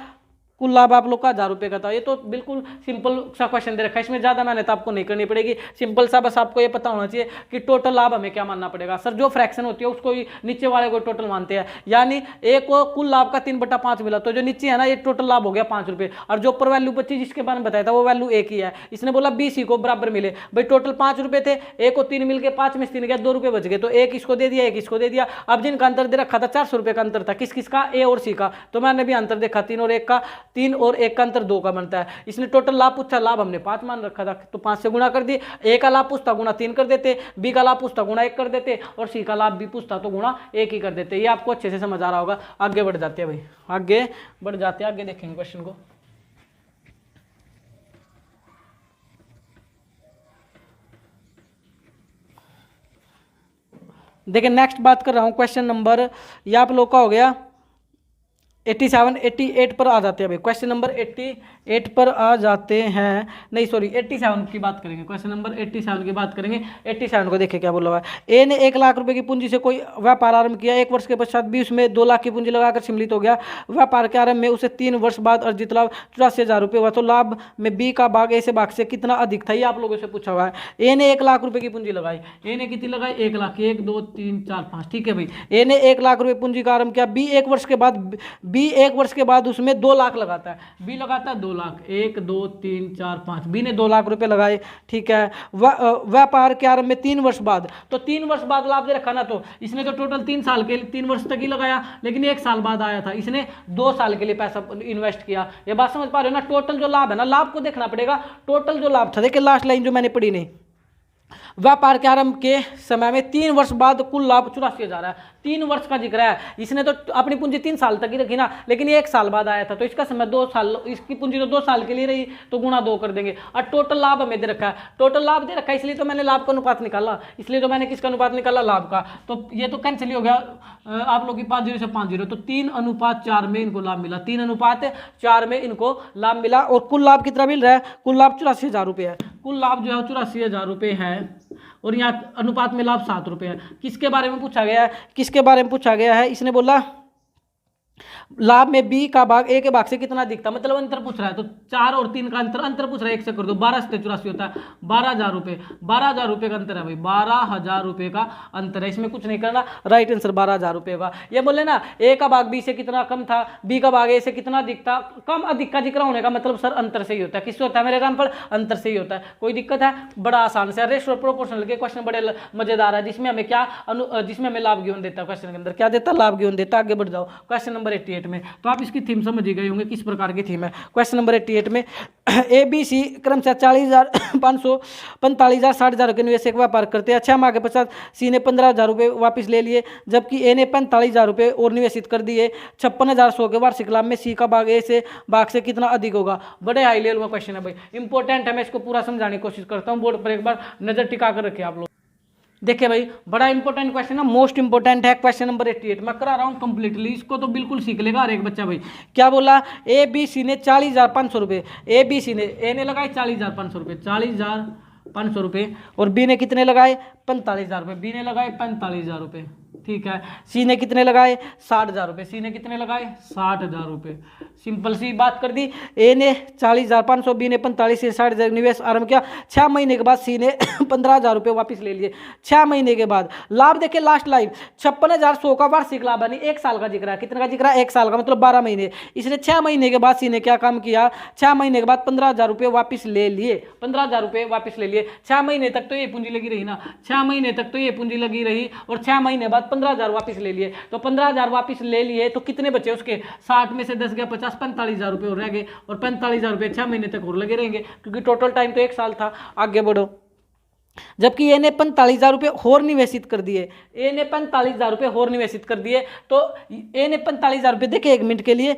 [SPEAKER 1] कुल लाभ आप लोग का 1000 रुपये का था। ये तो बिल्कुल सिंपल सा क्वेश्चन दे रखा है, इसमें ज़्यादा मेहनत आपको नहीं करनी पड़ेगी, सिंपल सा बस आपको ये पता होना चाहिए कि टोटल लाभ हमें क्या मानना पड़ेगा। सर जो फ्रैक्शन होती है उसको ही नीचे वाले को टोटल मानते हैं, यानी ए को कुल लाभ का 3/5 मिला, तो जो नीचे है ना ये टोटल लाभ हो गया 5 रुपये, और जो ऊपर वैल्यू बची जिसके बारे में बताया था वो वैल्यू एक ही है। इसने बोला बी सी को बराबर मिले, भाई टोटल 5 रुपये थे, ए को 3 मिल गए, 5 में से 3 गया, 2 रुपये बच गए, तो एक इसको दे दिया, एक इसको दे दिया। अब जिनका अंतर दे रखा था 400 रुपये का अंतर था, किस किस का, ए और सी का, तो मैंने भी अंतर देखा 3 और 1 का, 3 और 1 का अंतर 2 का बनता है। इसने टोटल लाभ पूछा, लाभ हमने 5 मान रखा था, तो 5 से गुणा कर दिए। ए का लाभ पूछता गुणा 3 कर देते, बी का लाभ पूछता गुणा 1 कर देते, और सी का लाभ भी पूछता तो गुणा 1 ही कर देते। ये आपको अच्छे से समझ आ रहा होगा। आगे बढ़ जाते हैं भाई, आगे बढ़ जाते हैं, आगे देखेंगे क्वेश्चन को। देखिए नेक्स्ट बात कर रहा हूं क्वेश्चन नंबर, ये आप लोग का हो गया 87 88 पर आ जाते हैं भाई। क्वेश्चन नंबर 88 पर आ जाते हैं, नहीं सॉरी 87 की बात करेंगे। क्वेश्चन नंबर 87 की बात करेंगे। 87 को देखिए क्या बोला हुआ है। ए ने 1 लाख रुपए की पूंजी से कोई व्यापार आरंभ किया। 1 वर्ष के पश्चात भी उसमें 2 लाख की पूंजी लगाकर सम्मिलित हो गया। व्यापार के आरंभ में उसे 3 वर्ष बाद अर्जित लाभ 84,000 रुपये हुआ। तो लाभ में बी का भाग ए से भाग से कितना अधिक था, ये आप लोगों से पूछा हुआ है। ए ने 1 लाख रुपए की पूंजी लगाई। ए ने कितनी लगाई? 1 लाख। 1 2 3 4 5, ठीक है भाई। ए ने 1 लाख रुपए पूंजी का आरंभ किया। बी 1 वर्ष के बाद उसमें 2 लाख लगाता है। बी लगाता है 2 लाख। 1 2 3 4 5, बी ने 2 लाख रुपए लगाए, ठीक है। व्यापार के आरंभ में 3 वर्ष बाद, तो 3 वर्ष बाद लाभ दे रखा ना, तो इसने तो टोटल 3 वर्ष तक ही लगाया, लेकिन 1 साल बाद आया था। इसने 2 साल के लिए पैसा इन्वेस्ट किया। ये बात समझ पा रहे हो ना? टोटल जो लाभ है ना, लाभ को देखना पड़ेगा। टोटल जो लाभ था, देखिए लास्ट लाइन जो मैंने पढ़ी नहीं, व्यापार के आरंभ के समय में 3 वर्ष बाद कुल लाभ 84,000 है। 3 वर्ष का जिक्र है। इसने तो अपनी पूंजी 3 साल तक ही रखी ना, लेकिन 1 साल बाद आया था, तो इसका समय 2 साल, इसकी पूंजी तो 2 साल के लिए रही, तो गुणा 2 कर देंगे। और टोटल लाभ हमें दे रखा है, टोटल लाभ दे रखा है, इसलिए तो मैंने लाभ का अनुपात निकाला, इसलिए तो मैंने किसका अनुपात निकाला? लाभ का। तो ये तो कैंसिल ही हो गया आप लोग की 5-0 से 5-0, तो 3:4 में इनको लाभ मिला। 3:4 में इनको लाभ मिला। और कुल लाभ कितना मिल रहा है? कुल लाभ 84,000 रुपये है। कुल लाभ जो है 84,000 रुपये है, और यहाँ अनुपात में लाभ 7 रुपये है। किसके बारे में पूछा गया है? किसके बारे में पूछा गया है? इसने बोला लाभ में बी का भाग ए के भाग से कितना दिखता, मतलब अंतर पूछ रहा है। तो 4 और 3 का अंतर पूछ रहा है। 1 से कर दो, 12 से 84 होता है 12,000 रुपये। 12,000 रुपये का अंतर है भाई, 12,000 रुपये का अंतर है। इसमें कुछ नहीं करना, राइट आंसर 12,000 रुपये का। ये बोले ना ए का भाग बी से कितना कम था, बी का भाग ए से कितना दिखता, कम अधिक का जिक्र होने का मतलब सर अंतर से ही होता है। किससे होता है मेरे एग्जाम्पल? अंतर से ही होता है। कोई दिक्कत है? बड़ा आसान से। रेशियो प्रोपोर्शनल के क्वेश्चन बड़े मजेदार है, जिसमें हमें क्या जिसमें हमें लाभ गिवन देता है। क्वेश्चन के अंदर क्या देता? लाभ गिवन देता। आगे बढ़ जाओ क्वेश्चन नंबर 88 में। तो आप इसकी थीम समझ ही गए होंगे किस प्रकार की थीम है। क्वेश्चन नंबर 88 में ए बी सी क्रमशः 40,500 45,000 60,000 के निवेश एक व्यापार करते हैं। 6 माह के पश्चात सी ने 15,000 रुपये वापस ले लिए, जबकि ए ने 45,000 रुपये और निवेशित कर दिए। 56,100 के वार्षिक लाभ में सी का भाग ए से भाग से कितना अधिक होगा? बड़े हाई लेवल का क्वेश्चन है भाई, इंपॉर्टेंट है। मैं इसको पूरा समझाने की कोशिश करता हूँ, बोर्ड पर एक बार नजर टिका कर रखिए आप लोग। देखिए भाई, बड़ा इंपॉर्टेंट क्वेश्चन है, मोस्ट इंपॉर्टेंट है। क्वेश्चन नंबर 88 मैं करा रहा हूँ कंप्लीटली, इसको तो बिल्कुल सीख लेगा हर एक बच्चा भाई। क्या बोला? ए बी सी ने 40,500 रुपये, ए बी सी ने, ए ने लगाए 40,500 रुपये, 40,500 रुपये, और बी ने कितने लगाए? 45,000 रुपये। बी ने लगाए 45,000 रुपये, ठीक है। सी ने कितने लगाए? 60,000 रुपये। सी ने कितने लगाए? 60,000 रुपये। सिंपल सी बात कर दी। ए ने 40,500, बी ने 45 से 60,000 निवेश आरंभ किया। 6 महीने के बाद सी ने 15,000 रुपये वापस ले लिए। 6 महीने के बाद लाभ देखिए, लास्ट लाइन 56,100 का वार्षिक लाभ, यानी 1 साल का जिक्र है। कितने का जिक्र है? 1 साल का, मतलब 12 महीने। इसने 6 महीने के बाद सी ने क्या काम किया? 6 महीने के बाद 15,000 रुपये वापस ले लिए। 15,000 रुपये वापस ले लिए। 6 महीने तक तो ये पूंजी लगी रही ना, 6 महीने तक तो ये पूंजी लगी रही, और 6 महीने बाद 15,000 वापस ले लिए। तो 15,000 वापस ले लिए, तो कितने बचे उसके? 60 में से 10 गया 50, 45,000 रुपये और रह गए, और 45,000 रुपये 6 महीने तक और लगे रहेंगे, क्योंकि टोटल टाइम तो 1 साल था। आगे बढ़ो। जबकि ए ने 45,000 रुपये और निवेशित कर दिए। ए ने 45,000 रुपये और निवेशित कर दिए, तो ए ने 45,000 रुपये, देखिए 1 मिनट के लिए,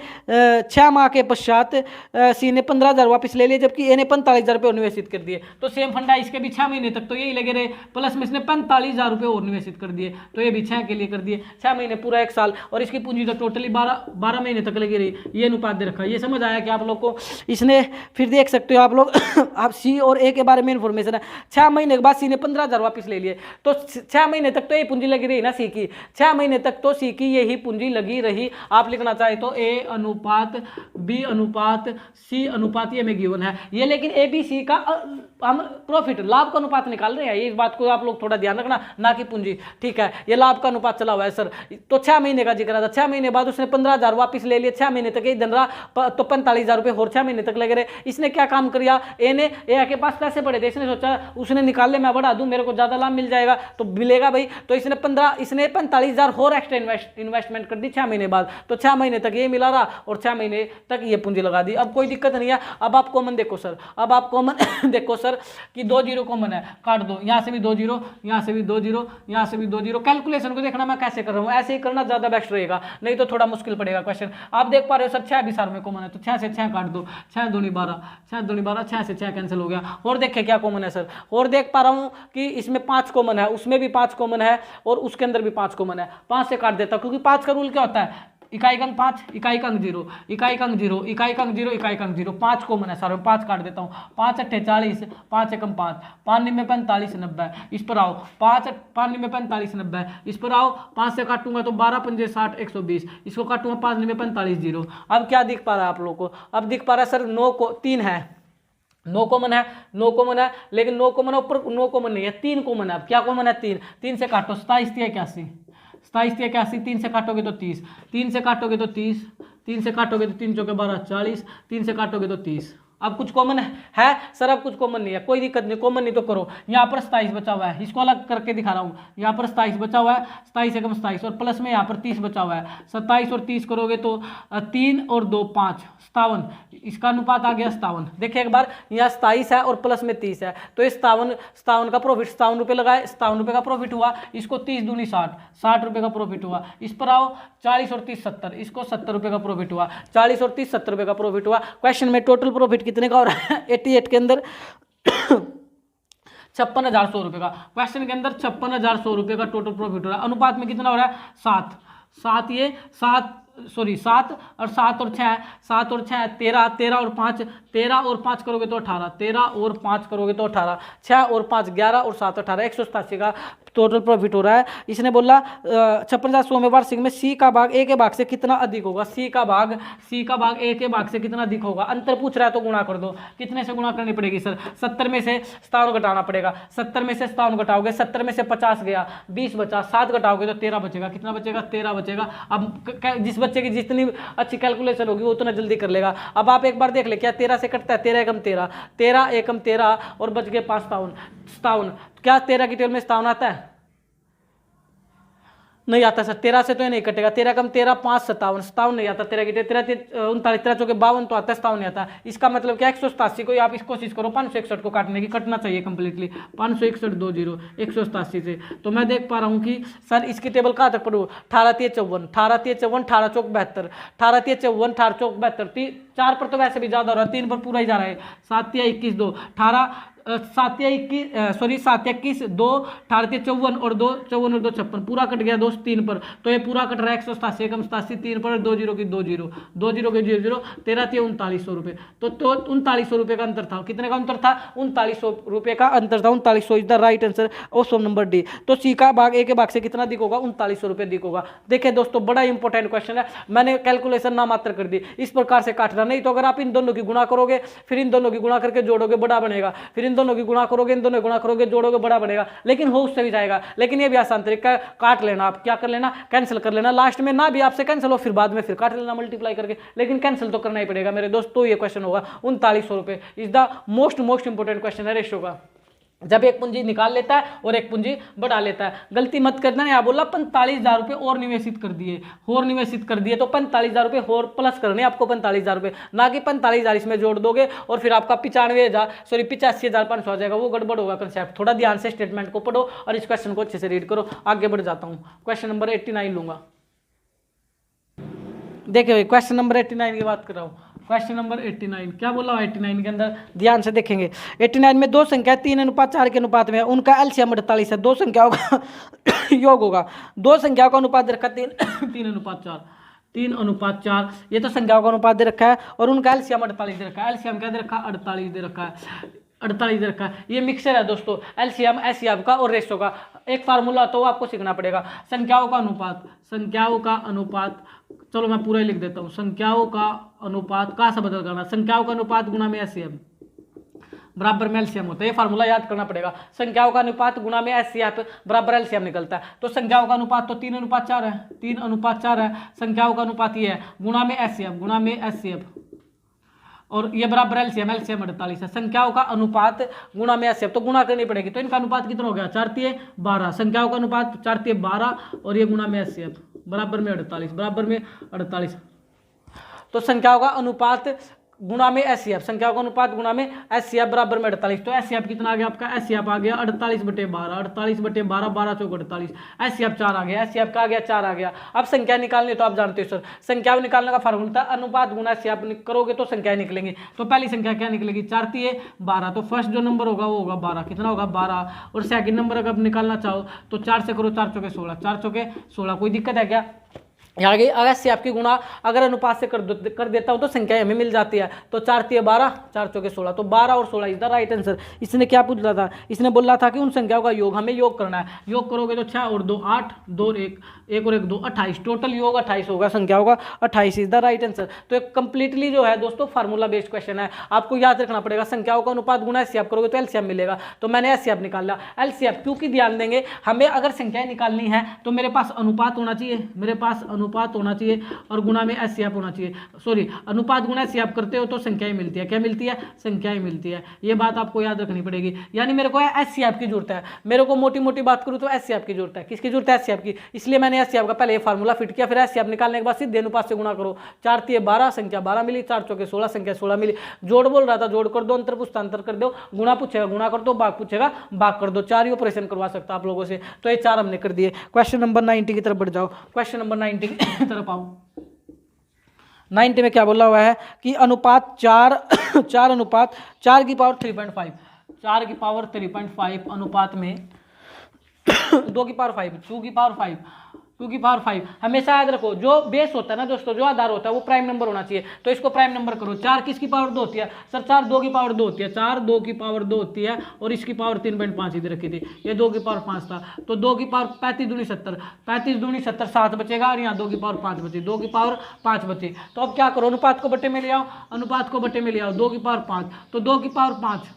[SPEAKER 1] 6 माह के पश्चात सी ने 15,000 वापस ले लिए, जबकि ए ने 45,000 रुपये और निवेशित कर दिए। तो सेम फंडा इसके भी 6 महीने तक तो यही लगे रहे, प्लस में इसने 45,000 रुपये और निवेशित कर दिए, तो ये भी 6 के लिए कर दिए। 6 महीने पूरा 1 साल, और इसकी पूंजी तो टोटली 12 महीने तक लगी रही। ये अनुपात दे रखा है। ये समझ आया कि आप लोग को? इसने फिर देख सकते हो आप लोग आप सी और ए के बारे में इन्फॉर्मेशन है। 6 महीने के बाद सी ने 15,000 वापस ले लिए, तो 6 महीने तक तो ये पूंजी लगी रही ना सी की। 6 महीने तक तो सी की यही पूंजी लगी रही। आप लिखना चाहे तो ए अनुपात बी अनुपात सी अनुपात, ये में गिवन है ये। लेकिन ए बी सी का हम प्रॉफिट, लाभ का अनुपात निकाल रहे हैं। ये इस बात को आप लोग थोड़ा ध्यान रखना, ना कि पूंजी, ठीक है। ये लाभ का अनुपात चला हुआ है सर। तो 6 महीने का जिक्र था। 6 महीने बाद उसने 15,000 वापस ले लिए। 6 महीने तक ये धन रहा, तो 45,000 रुपये और 6 महीने तक लगे रहे। इसने क्या काम किया? ए ने, ए के पास पैसे पड़े थे, इसने सोचा उसने निकाल ले, मैं बढ़ा दूं, मेरे को ज्यादा लाभ मिल जाएगा, तो मिलेगा भाई। तो इसने 45,000 और एक्स्ट्रा इन्वेस्टमेंट कर दी 6 महीने बाद, तो 6 महीने तक ये मिला रहा, और 6 महीने तक ये पूंजी लगा दी। अब कोई दिक्कत नहीं है। अब आप कॉमन देखो सर, अब आप कॉमन देखो सर कि 2 जीरो कॉमन है, काट दो। यहाँ से भी 2 जीरो, यहाँ से भी 2 जीरो, यहाँ से भी 2 जीरो। कैलकुलेशन को देखना मैं कैसे कर रहा हूँ, ऐसे ही करना ज्यादा बेस्ट रहेगा, नहीं तो थोड़ा मुश्किल पड़ेगा क्वेश्चन। आप देख पा रहे हो सर 6 भी सार में कॉमन है, तो 6 से 6 काट दो। 6 दूनी 12, 6 दूनी 12, 6 से 6 कैंसिल हो गया। और देखिए क्या कॉमन है सर, और देख पा रहा हूँ कि इसमें 5 कॉमन है, उसमें भी 5 कॉमन है, और उसके अंदर भी 5 कॉमन है। 5 से काट देता हूं, क्योंकि 5 का रूल क्या होता है? इकाई अंक 5, इकाई अंक 0, इकाई अंक 0, इकाई अंक 0, इकाई अंक 0, 5 कॉमन है सारे, 5 काट देता हूँ। 5 अट्ठे 40, 5 एकम 5, 5 निम्बे 45 90, इस पर आओ 5 निम्बे 45 90, इस पर आओ 5 से काटूंगा तो 12 पंजे 60 120, इसको काटूंगा 5 निम्बे 45 0। अब क्या दिख पा रहा है आप लोगों को? अब दिख पा रहा है सर 9 को 3 है, 9 कॉमन है, 9 कॉमन है, लेकिन 9 कॉमन है ऊपर, 9 कॉमन नहीं है, 3 कॉमन है। अब क्या कॉमन है? 3, 3 से काटो 27 81, 27 81, 3 से काटोगे तो 30, 3 से काटोगे तो 30, 3 से काटोगे तो 3 चौके 12 40, 3 से काटोगे तो 30। अब कुछ कॉमन है सर? अब कुछ कॉमन नहीं है, कोई दिक्कत नहीं, कॉमन नहीं तो करो। यहाँ पर 27 बचा हुआ है, इसको अलग करके दिखा रहा हूँ। यहाँ पर 27 बचा हुआ है, 27 एकम 27, और प्लस में यहाँ पर 30 बचा हुआ है। 27 और 30 करोगे तो 3 और 2 5, 57, इसका अनुपात आ गया 57। देखिए एक बार, यहाँ 27 है और प्लस में 30 है, तो ये 57 का प्रॉफिट 57 रुपये लगाए, 57 रुपये का प्रॉफिट हुआ। इसको 30 दूनी 60, 60 रुपये का प्रॉफिट हुआ। इस पर आओ 40 और 30 70, इसको 70 रुपये का प्रॉफिट हुआ। 40 और 30 70 रुपये का प्रॉफिट हुआ। क्वेश्चन में टोटल प्रॉफिट कितने का हो रहा है? 88 के अंदर 56,100 रुपये का। क्वेश्चन के अंदर 56,100 रुपये का टोटल प्रॉफिट हो रहा है। अनुपात में कितना हो रहा है? 7 और 7 और 6, 7 और 6 13, 13 और 5, 13 और 5 करोगे तो 18, 13 और 5 करोगे तो 18, 6 और 5 11 और 7 18, 187 का टोटल प्रॉफिट हो रहा है। इसने बोला 56,100 में वार्षिक में सी का भाग ए के भाग से कितना अधिक होगा? सी का भाग ए के भाग से कितना अधिक होगा? अंतर पूछ रहा है तो गुणा कर दो। कितने से गुणा करनी पड़ेगी सर? 70 में से 57 घटाना पड़ेगा। 70 में से 57 घटाओगे, 70 में से 50 गया, 20 बचा, 7 घटाओगे तो 13 बचेगा। कितना बचेगा? 13 बचेगा। अब जिस बच्चे की जितनी अच्छी कैलकुलेशन होगी वो उतना जल्दी कर लेगा। अब आप एक बार देख ले, क्या 13 से कटता है? 13 एकम 13, 13 एकम 13 और बच गए 5 57। क्या 13 की टेबल में 57 आता है? नहीं आता सर। 13 से तो ये नहीं कटेगा। 13 कम 13 5 57 नहीं आता 13 की टेबल। 13 39 13 चौके 52 तो आता है, 57 नहीं आता। इसका मतलब क्या? 187 को आप इस कोशिश करो 561 को काटने की, कटना चाहिए कंप्लीटली। 561 20 187 से। तो मैं देख पा रहा हूँ कि सर इसकी टेबल कहाँ तक पढ़ू? 18 3 54, 18 3 54, 18 चौक 72, 18 3 54, 18 चौक 72, 4 पर तो वैसे भी ज्यादा हो रहा है, 3 पर पूरा ही जा रहा है। 7 या 21 2 18, 7 या 21 7 या 21 2, 18 3 54 और 2 54 और 2 56, पूरा कट गया दोस्त 3 पर। तो ये पूरा कट रहा है 187 एकम 87, 3 पर 2 0 की 2 0, 2 0 के 0 0, 13 3 3900 रुपये। तो 3900 रुपये का अंतर था। कितने का अंतर था? 3900 रुपये का अंतर था। 3900 is the right answer, option number D. तो सी का भाग ए के भाग से कितना अधिक होगा? 3900 रुपये अधिक होगा। देखिए दोस्तों, बड़ा इंपॉर्टेंट क्वेश्चन है, मैंने कैलकुलेशन ना मात्र कर दी। इस प्रकार से काटना, नहीं तो अगर आप इन दोनों की गुणा करोगे, फिर इन दोनों की गुणा करके जोड़ोगे, बड़ा बनेगा, फिर इन दोनों की गुणा करोगे, इन दोनों गुणा करोगे, जोड़ोगे, बड़ा बनेगा, लेकिन हो उससे भी जाएगा। लेकिन ये भी आसान तरीका है, काट लेना। आप क्या कर लेना? कैंसिल कर लेना। लास्ट में ना भी आपसे कैंसिल हो, फिर बाद में फिर काट लेना मल्टीप्लाई करके, लेकिन कैंसिल तो करना ही पड़ेगा मेरे दोस्त। तो ये क्वेश्चन होगा 3900 रुपये। Is the most important question है रेशियो का। जब एक पूंजी निकाल लेता है और एक पूंजी बढ़ा लेता है। गलती मत करना। यहाँ बोला 45,000 रुपये और निवेशित कर दिए, तो 45,000 रुपये और प्लस करने आपको 45,000 रुपये, ना कि 45,000 इसमें जोड़ दोगे और फिर आपका 85,500 आ जाएगा। वो गड़बड़ होगा कंसेप्ट। थोड़ा ध्यान से स्टेटमेंट को पढ़ो और इस क्वेश्चन को अच्छे से रीड करो। आगे बढ़ जाता हूँ, क्वेश्चन नंबर 89 लूंगा। देखिए भाई, क्वेश्चन नंबर 89 की बात कर रहा हूँ। क्वेश्चन नंबर 89 क्या बोला? 89 के अंदर ध्यान से देखेंगे। 89 में दो संख्या 3:4 के अनुपात में है, उनका एलसीएम 48 है। दो संख्याओं का योग होगा। दो संख्याओं का अनुपात रखा 3:4। ये तो संख्याओं का अनुपात दे रखा है और उनका एलसीएम 48 दे रखा है। एलसीएम क्या दे रखा है? 48 दे रखा है। 48 दे रखा है। ये मिक्सर है दोस्तों, एलसीएम एससीएफ का और रेशो का। एक फार्मूला तो आपको सीखना पड़ेगा। संख्याओं का अनुपात, चलो मैं पूरा ही लिख देता हूँ। संख्याओं का अनुपात कहाँ से बदल करना? संख्याओं का अनुपात गुणा में एससीएफ बराबर में एलसीएम होता है। ये फार्मूला याद करना पड़ेगा। संख्याओं का अनुपात गुणा में एससीएफ बराबर एलसीएम निकलता है। तो संख्याओं का अनुपात तो 3:4 है, 3:4 है। संख्याओं का अनुपात ये है गुणा में एससीएफ, और ये बराबर एलसीएम 48 है। संख्याओं का अनुपात गुणा में एससीएफ, तो गुणा करनी पड़ेगी। तो इनका अनुपात कितना हो गया? 4:12। संख्याओं का अनुपात 4:12 और ये गुणा में एससीएफ बराबर में 48। तो संख्याओं का अनुपात गुणा में एससीएफ, संख्याओं का अनुपात गुणा में एससीएफ बराबर में 48। तो एससीएफ कितना आ गया आपका? एससीएफ आ गया 48/12, 48/12, 12 चौक 48। एससीएफ 4 आ गया। एससीएफ का आ गया 4 आ गया। अब संख्या निकालनी तो आप जानते हो सर, संख्या निकालने का फार्मूला था अनुपात गुणा एससीएफ करोगे तो संख्या निकलेंगी। तो पहली संख्या क्या निकलेगी? 4×3=12। तो फर्स्ट जो नंबर होगा वो होगा 12। कितना होगा? 12। और सेकंड नंबर अगर निकालना चाहो तो 4 से करो, 4 चौके 16, 4 चौके 16। कोई दिक्कत है क्या? आगे अगर से आपकी गुणा अगर अनुपात से कर देता हूं तो संख्या हमें मिल जाती है। तो 4 तिये 12, 4 चौके 16, तो 12 और 16 इज द राइट आंसर। इसने क्या पूछ रहा था, इसने बोल रहा था कि उन संख्याओं का योग हमें योग करना है। योग करोगे तो 6 और 2 8, 2 और 1 और 1 2 28, टोटल योग 28 होगा, संख्याओं का 28 इज द राइट आंसर। तो एक कंप्लीटली जो है दोस्तों फार्मूला बेस्ड क्वेश्चन है, आपको याद रखना पड़ेगा संख्याओं का अनुपात गुणा एचसीएफ करोगे तो एलसीएम मिलेगा। तो मैंने एचसीएफ निकाल लिया। एलसीएफ क्योंकि ध्यान देंगे हमें अगर संख्याएं निकालनी है तो मेरे पास अनुपात होना चाहिए, मेरे पास अनुपात होना चाहिए और गुणा में एचसीएफ होना चाहिए। सॉरी, अनुपात गुणा एचसीएफ करते हो तो संख्याएं मिलती है। क्या मिलती है? संख्याएं मिलती है। ये बात आपको याद रखनी पड़ेगी। यानी मेरे को एचसीएफ की जरूरत है, मेरे को मोटी मोटी बात करूं तो एचसीएफ की जरूरत है। किसकी जरूरत है? एचसीएफ की। इसलिए मैंने एचसीएफ का पहले ये फार्मूला फिट किया, फिर एचसीएफ निकालने के बाद सीधे अनुपात से गुणा करो। 4 तिये 12, संख्या 12 मिली, 4 चौके 16, संख्या 16 मिली। जोड़ बोल रहा था, जोड़ कर दो, अंतर पूछता अंतर कर दो, गुणा पूछेगा गुणा कर दो, भाग पूछेगा भाग कर दो। 4 ही ऑपरेशन करवा सकता आप लोगों से। तो ये 4 हमने कर दिए। क्वेश्चन नंबर 90 की तरफ बढ़ जाओ। क्वेश्चन नंबर 90 की तरफ आओ। 90 में क्या बोला हुआ है कि अनुपात 4 4 अनुपात 4 की पावर 3.5, 4 की पावर 3.5 अनुपात में 2 की पावर 5, 2 की पावर 5, 2 की पावर 5। हमेशा याद रखो जो बेस होता है ना दोस्तों, जो आधार होता है वो प्राइम नंबर होना चाहिए। तो इसको प्राइम नंबर करो। 4 किसकी पावर 2 होती है? सर 4 2 की पावर 2 होती है, 4 2 की पावर 2 होती है और इसकी पावर 3.5 इधर रखी थी, ये 2 की पावर 5 था। तो 2 की पावर 35 दूनी 70, 35 दूनी 70, 7 बचेगा और यहाँ 2 की पावर 5 बची, 2 की पावर 5 बची। तो अब क्या करो, अनुपात को बट्टे में ले आओ, अनुपात को बट्टे में ले आओ। 2 की पावर 5, तो 2 की पावर 5,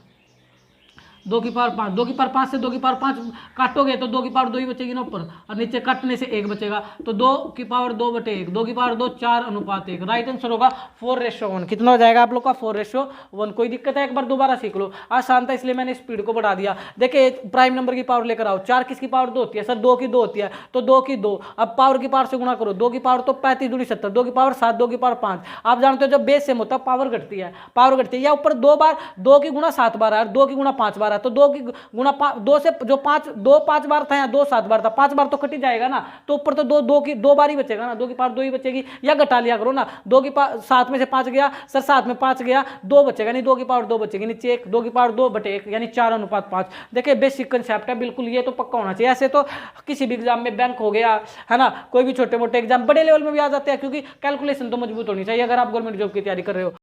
[SPEAKER 1] 2 की पावर 5, 2 की पावर 5 से 2 की पावर 5 काटोगे तो 2 की पावर 2 ही बचेगी ना ऊपर, और नीचे काटने से 1 बचेगा। तो 2 की पावर 2 बटे 1, 2 की पावर 2, 4 अनुपात 1। राइट आंसर होगा 4:1। कितना हो जाएगा आप लोग का? 4:1। कोई दिक्कत है? एक बार दोबारा सीख लो, आसान था इसलिए मैंने स्पीड को बढ़ा दिया। देखिए प्राइम नंबर की पावर लेकर आओ। 4 किसकी पावर 2 होती है? सर 2 की 2 होती है, तो 2 की 2। अब पावर की पावर से गुणा करो। 2 की पावर तो 35 दूनी 70, 2 की पावर 7, 2 की पावर 5। आप जानते हो जब बेस सेम होता है पावर घटती है, पावर घटती है। या ऊपर 2 बार 2 की गुणा 7 बार है और 2 की गुणा 5 बार है, तो 2 की गुणा 2 से जो 5 2 5 बार था या 2 7 बार था, 5 बार तो कट ही जाएगा ना। तो ऊपर तो 2 की 2 बार ही बचेगा ना, 2 की पावर 2 ही बचेगी। या घटा लिया करो ना, 2 की पावर 7 में से 5 गया, सर 7 में 5 गया, 2 बचेगा नहीं, 2 की पावर 2 बचेगी, नीचे 1, 2 की पावर 2 बटे 1 यानी 4 अनुपात 5। देखिए बेसिक कंसेप्ट है बिल्कुल, ये तो पक्का होना चाहिए। ऐसे तो किसी भी एग्जाम में बैंक हो गया है ना, कोई भी छोटे मोटे एग्जाम बड़े लेवल में भी आ जाते हैं, क्योंकि कैलकुलेशन तो मजबूत होनी चाहिए अगर आप गवर्नमेंट जॉब की तैयारी कर रहे हो।